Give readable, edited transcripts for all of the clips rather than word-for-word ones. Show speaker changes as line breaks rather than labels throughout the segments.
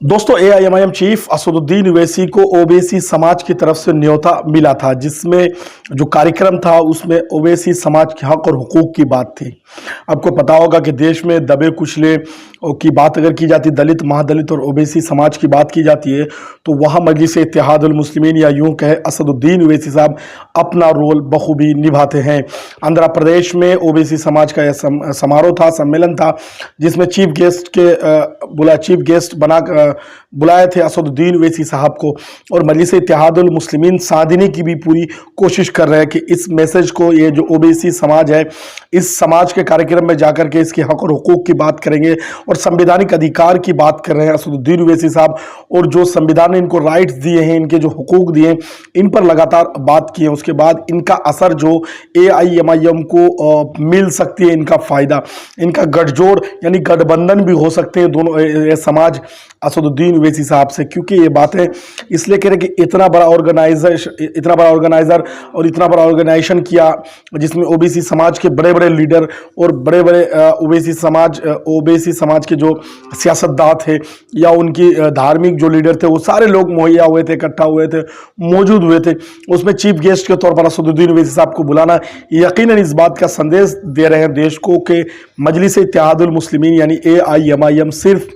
दोस्तों AIMIM chief Asaduddin Owaisi को ओवैसी समाज की तरफ से न्योता मिला था, जिसमें जो कार्यक्रम था उसमें ओवैसी समाज के हक और हुकूक की बात थी। आपको पता होगा कि देश में दबे कुचले की बात अगर की जाती, दलित, महादलित और ओवैसी समाज की बात की जाती है, तो वहाँ मजलिस इत्तेहादुल मुस्लिमीन या यूं कहे असदुद्दीन ओवैसी साहब अपना रोल बखूबी निभाते हैं। आंध्र प्रदेश में ओवैसी समाज का यह समारोह था, सम्मेलन था, जिसमें चीफ गेस्ट बना बुलाए थे असदुद्दीन ओवैसी साहब को। और मजलिस इत्तेहादुल मुस्लिमीन साधने की भी पूरी कोशिश कर रहे हैं कि इस मैसेज को, ये जो ओवैसी समाज है, इस समाज के कार्यक्रम में जाकर के इसके हक और हुकूक की बात करेंगे और संवैधानिक अधिकार की बात कर रहे हैं असदुद्दीन ओवैसी साहब। और जो संविधान ने इनको राइट्स दिए हैं, इनके जो हुकूक दिए हैं, इन पर लगातार बात की है। उसके बाद इनका असर जो एआईएमआईएम को मिल सकती है, इनका फायदा, इनका गठजोड़ यानी गठबंधन भी हो सकते हैं दोनों समाज असदुद्दीन ओवैसी साहब से। क्योंकि ये बातें इसलिए कह रहे कि इतना बड़ा ऑर्गेनाइजर और इतना बड़ा ऑर्गेनाइजेशन किया, जिसमें ओबीसी समाज के बड़े बड़े लीडर और बड़े बड़े ओबीसी समाज के जो सियासतदान थे या उनकी धार्मिक जो लीडर थे, वो सारे लोग मुहैया हुए थे, इकट्ठा हुए थे, मौजूद हुए थे। उसमें चीफ गेस्ट के तौर पर असदुद्दीन ओवैसी साहब को बुलाना यकीनन इस बात का संदेश दे रहे हैं देश को कि मजलिस इत्तेहादुल मुस्लिमीन यानी एआईएमआईएम सिर्फ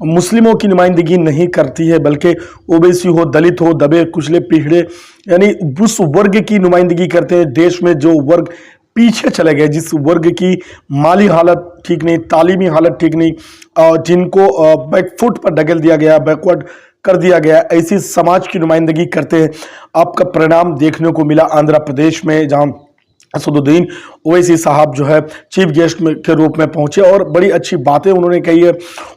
मुस्लिमों की नुमाइंदगी नहीं करती है, बल्कि ओबीसी हो, दलित हो, दबे कुचले पिछड़े यानी उस वर्ग की नुमाइंदगी करते हैं देश में जो वर्ग पीछे चले गए, जिस वर्ग की माली हालत ठीक नहीं, तालीमी हालत ठीक नहीं, जिनको बैकफुट पर ढकेल दिया गया, बैकवर्ड कर दिया गया, ऐसी समाज की नुमाइंदगी करते हैं। आपका परिणाम देखने को मिला आंध्र प्रदेश में, जहां असदुद्दीन ओवैसी साहब जो है चीफ गेस्ट के रूप में पहुंचे और बड़ी अच्छी बातें उन्होंने कही है।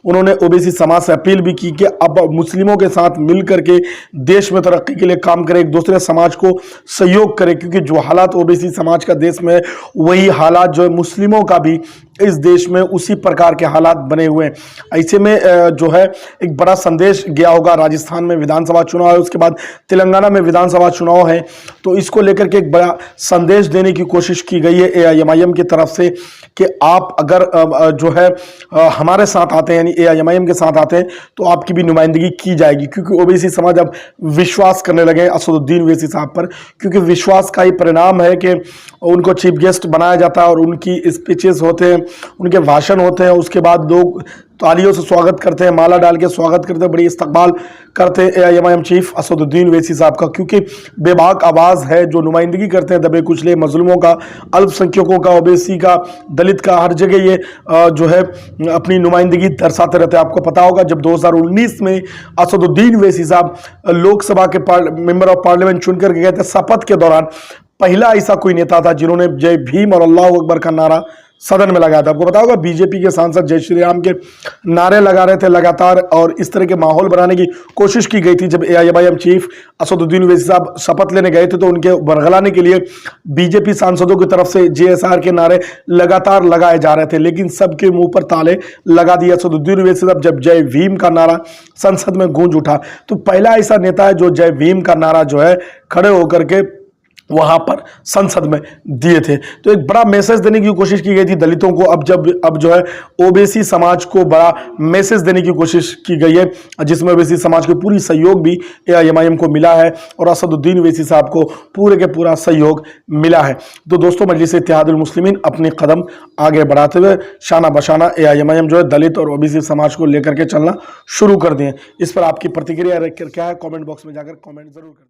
उन्होंने ओबीसी समाज से अपील भी की कि अब मुस्लिमों के साथ मिल करके देश में तरक्की के लिए काम करें, एक दूसरे समाज को सहयोग करें, क्योंकि जो हालात ओबीसी समाज का देश में है, वही हालात जो है मुस्लिमों का भी इस देश में उसी प्रकार के हालात बने हुए हैं। ऐसे में जो है एक बड़ा संदेश गया होगा। राजस्थान में विधानसभा चुनाव है, उसके बाद तेलंगाना में विधानसभा चुनाव है, तो इसको लेकर के एक बड़ा संदेश देने की कोशिश की गई है एआईएमआईएम की तरफ से कि आप अगर जो है हमारे साथ आते हैं, यानी एआईएमआईएम के साथ आते हैं, तो आपकी भी नुमाइंदगी की जाएगी। क्योंकि ओबीसी समाज अब विश्वास करने लगे असदुद्दीन ओवैसी साहब पर, क्योंकि विश्वास का ही परिणाम है कि उनको चीफ गेस्ट बनाया जाता है और उनकी स्पीचेस होते हैं, उनके भाषण होते हैं, उसके बाद लोग तालियों से स्वागत करते हैं, माला डाल के स्वागत करते हैं, बड़ी इस्तकबाल करते हैं एआईएमआईएम चीफ असदुद्दीन ओवैसी साहब का। क्योंकि बेबाक आवाज़ है, जो नुमाइंदगी करते हैं दबे कुचले मजलूमों का, अल्पसंख्यकों का, ओबीसी का, दलित का, हर जगह ये जो है अपनी नुमाइंदगी दर्शाते रहते हैं। आपको पता होगा जब 2019 में असदुद्दीन ओवैसी साहब लोकसभा के मेंबर ऑफ पार्लियामेंट चुनकर गए थे, शपथ के दौरान पहला ऐसा कोई नेता था जिन्होंने जय भीम और अल्लाह अकबर का नारा सदन में लगाया था। आपको पता होगा बीजेपी के सांसद जय श्री राम के नारे लगा रहे थे लगातार, और इस तरह के माहौल बनाने की कोशिश की गई थी। जब एआईएमआईएम चीफ असदुद्दीन ओवैसी साहब शपथ लेने गए थे, तो उनके बरगलाने के लिए बीजेपी सांसदों की तरफ से जेएसआर के नारे लगातार लगाए जा रहे थे, लेकिन सबके मुंह पर ताले लगा दिए असदुद्दीन ओवैसी साहब जब जय भीम का नारा संसद में गूंज उठा। तो पहला ऐसा नेता है जो जय भीम का नारा जो है खड़े होकर के वहां पर संसद में दिए थे। तो एक बड़ा मैसेज देने की कोशिश की गई थी दलितों को। अब जो है ओबीसी समाज को बड़ा मैसेज देने की कोशिश की गई है, जिसमें ओबीसी समाज को पूरी सहयोग भी एआईएमआईएम को मिला है और असदुद्दीन ओवैसी साहब को पूरे के पूरा सहयोग मिला है। तो दोस्तों, मजलिस इत्तेहादुल मुस्लिमीन अपने कदम आगे बढ़ाते हुए शाना बशाना एआईएमआईएम जो है दलित और ओबीसी समाज को लेकर के चलना शुरू कर दिए। इस पर आपकी प्रतिक्रिया क्या है, कॉमेंट बॉक्स में जाकर कॉमेंट जरूर करें।